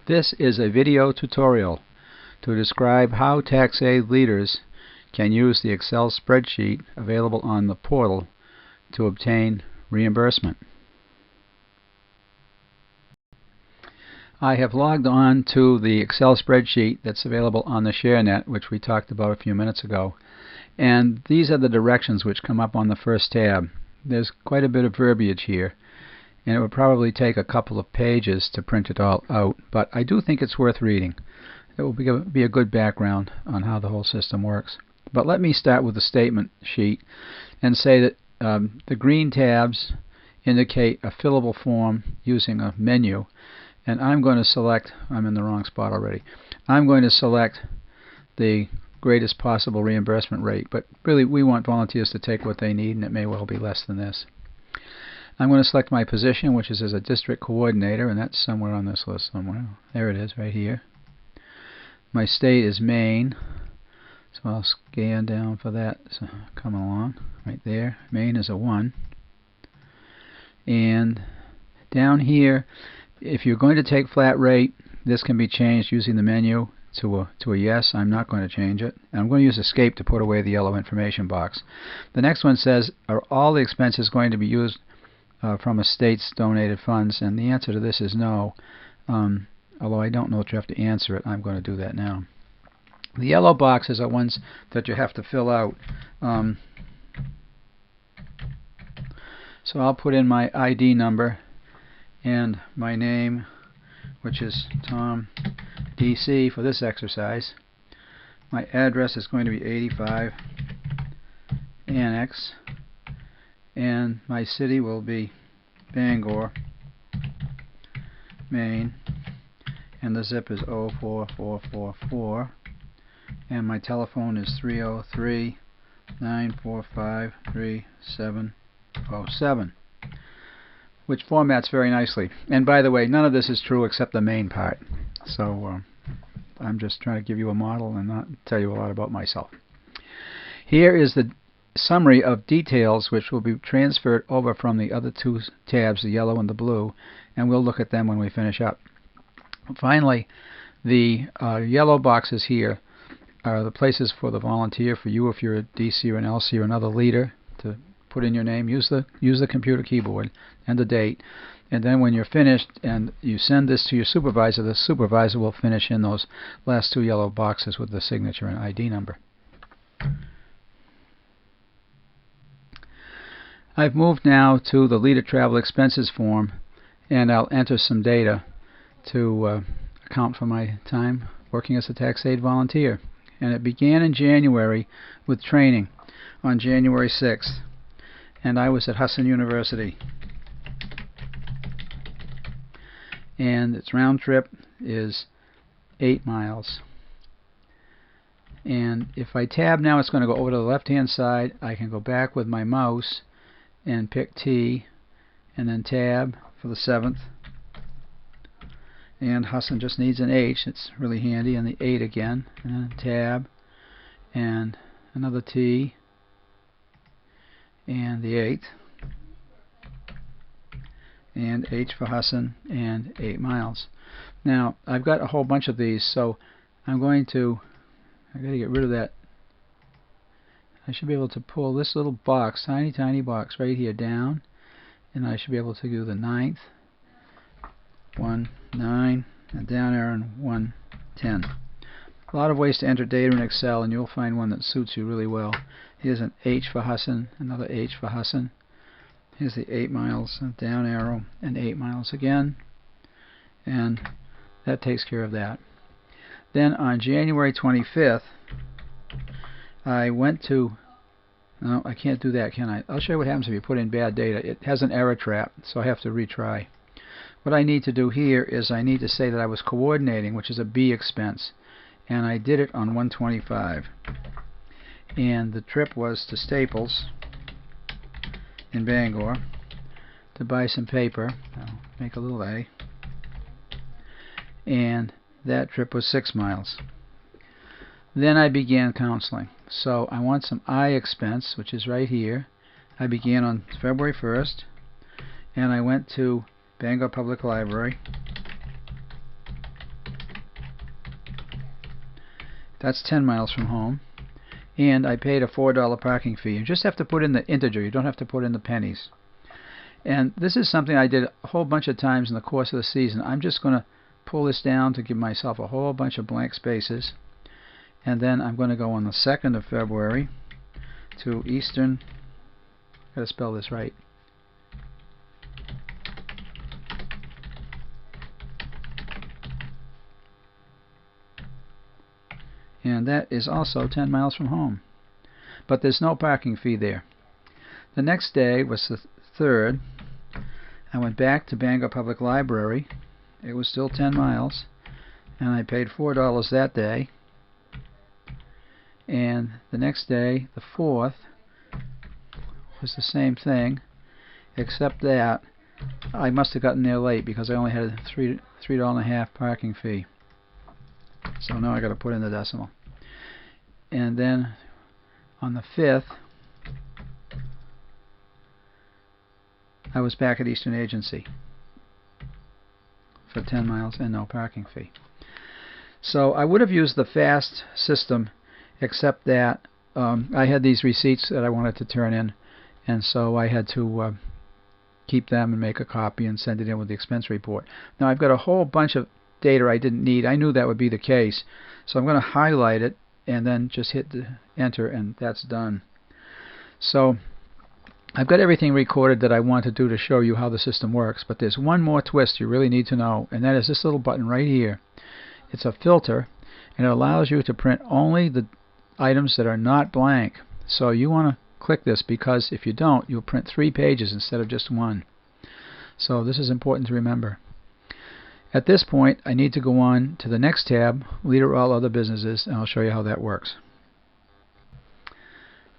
This is a video tutorial to describe how Tax-Aide leaders can use the Excel spreadsheet available on the portal to obtain reimbursement. I have logged on to the Excel spreadsheet that's available on the ShareNet, which we talked about a few minutes ago, and these are the directions which come up on the first tab. There's quite a bit of verbiage here, and it would probably take a couple of pages to print it all out, but I do think it's worth reading. It will be a good background on how the whole system works. But let me start with the statement sheet and say that the green tabs indicate a fillable form using a menu, and I'm going to select, I'm in the wrong spot already, I'm going to select the greatest possible reimbursement rate, but really we want volunteers to take what they need, and it may well be less than this. I'm going to select my position, which is as a district coordinator, and that's somewhere on this list somewhere. There it is, right here. My state is Maine, so I'll scan down for that. So coming along, right there. Maine is a 1. And down here, if you're going to take flat rate, this can be changed using the menu to a yes. I'm not going to change it. And I'm going to use escape to put away the yellow information box. The next one says, are all the expenses going to be used from a state's donated funds? And the answer to this is no. Although I don't know that you have to answer it, I'm going to do that now. The yellow boxes are ones that you have to fill out. So I'll put in my ID number and my name, which is Tom DC for this exercise. My address is going to be 85 Annex, and my city will be Bangor, Maine, and the zip is 04444, and my telephone is 303-945-3707, which formats very nicely. And by the way, none of this is true except the main part, so I'm just trying to give you a model and not tell you a lot about myself. Here is the summary of details which will be transferred over from the other two tabs, the yellow and the blue, and we'll look at them when we finish up. Finally, the yellow boxes here are the places for the volunteer, for you if you're a DC or an LC or another leader, to put in your name. Use the computer keyboard and the date, and then when you're finished and you send this to your supervisor, the supervisor will finish in those last two yellow boxes with the signature and ID number. I've moved now to the leader travel expenses form, and I'll enter some data to account for my time working as a Tax-Aide volunteer. And it began in January with training on January 6th, and I was at Husson University. And its round trip is 8 miles. And if I tab now, it's going to go over to the left hand side. I can go back with my mouse and pick T and then tab for the 7th. And Husson just needs an H, it's really handy, and the 8 again, and then tab, and another T, and the 8, and H for Husson, and 8 miles. Now, I've got a whole bunch of these, so I've got to get rid of that. I should be able to pull this little box, tiny box right here down, and I should be able to do the 9th, 1, 9, and down arrow, and 1, 10. A lot of ways to enter data in Excel, and you'll find one that suits you really well. Here's an H for Husson, another H for Husson. Here's the 8 miles, down arrow, and 8 miles again, and that takes care of that. Then on January 25th, I went to, no, I can't do that, can I? I'll show you what happens if you put in bad data. It has an error trap, so I have to retry. What I need to do here is I need to say that I was coordinating, which is a B expense, and I did it on 125. And the trip was to Staples in Bangor to buy some paper. I'll make a little A. And that trip was 6 miles. Then I began counseling. So I want some I expense, which is right here. I began on February 1st, and I went to Bangor Public Library, That's 10 miles from home. And I paid a $4 parking fee. You just have to put in the integer. You don't have to put in the pennies. And this is something I did a whole bunch of times in the course of the season. I'm just going to pull this down to give myself a whole bunch of blank spaces. And then I'm going to go on the 2nd of February to Eastern. Got to spell this right. And that is also 10 miles from home. But there's no parking fee there. The next day was the 3rd. I went back to Bangor Public Library. It was still 10 miles. And I paid $4 that day. And the next day, the 4th, was the same thing, except that I must have gotten there late because I only had a $3.50 parking fee. So now I got to put in the decimal. And then on the 5th, I was back at Eastern Agency for 10 miles and no parking fee. So I would have used the fast system, except that I had these receipts that I wanted to turn in, and so I had to keep them and make a copy and send it in with the expense report. Now I've got a whole bunch of data I didn't need. I knew that would be the case, so I'm going to highlight it and then just hit the enter, and that's done. So I've got everything recorded that I want to do to show you how the system works, but there's one more twist you really need to know, and that is this little button right here. It's a filter, and it allows you to print only the items that are not blank. So you want to click this, because if you don't, you'll print 3 pages instead of just 1. So this is important to remember. At this point, I need to go on to the next tab, Leader All Other Businesses, and I'll show you how that works.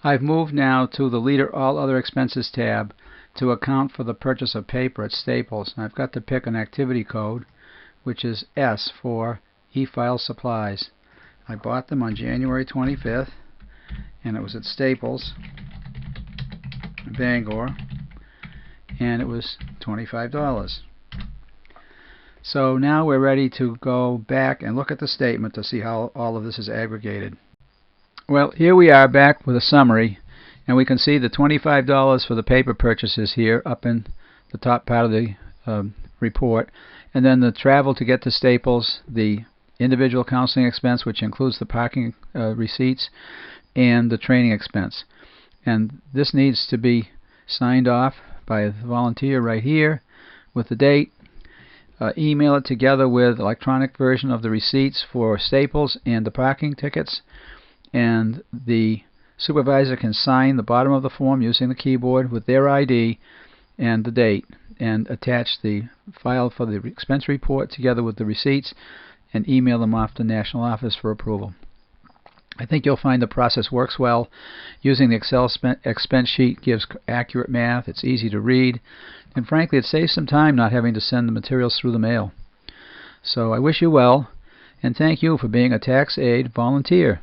I've moved now to the Leader All Other Expenses tab to account for the purchase of paper at Staples. And I've got to pick an activity code, which is S for e-file supplies. I bought them on January 25th, and it was at Staples, Bangor, and it was $25. So now we're ready to go back and look at the statement to see how all of this is aggregated. Well, here we are back with a summary, and we can see the $25 for the paper purchases here up in the top part of the report, and then the travel to get to Staples, the individual counseling expense, which includes the parking receipts, and the training expense. And this needs to be signed off by the volunteer right here with the date. Email it together with electronic version of the receipts for Staples and the parking tickets, and the supervisor can sign the bottom of the form using the keyboard with their ID and the date, and attach the file for the expense report together with the receipts and email them off to the National Office for approval. I think you'll find the process works well. Using the Excel expense sheet gives accurate math, it's easy to read, and frankly it saves some time not having to send the materials through the mail. So I wish you well, and thank you for being a Tax-Aide volunteer.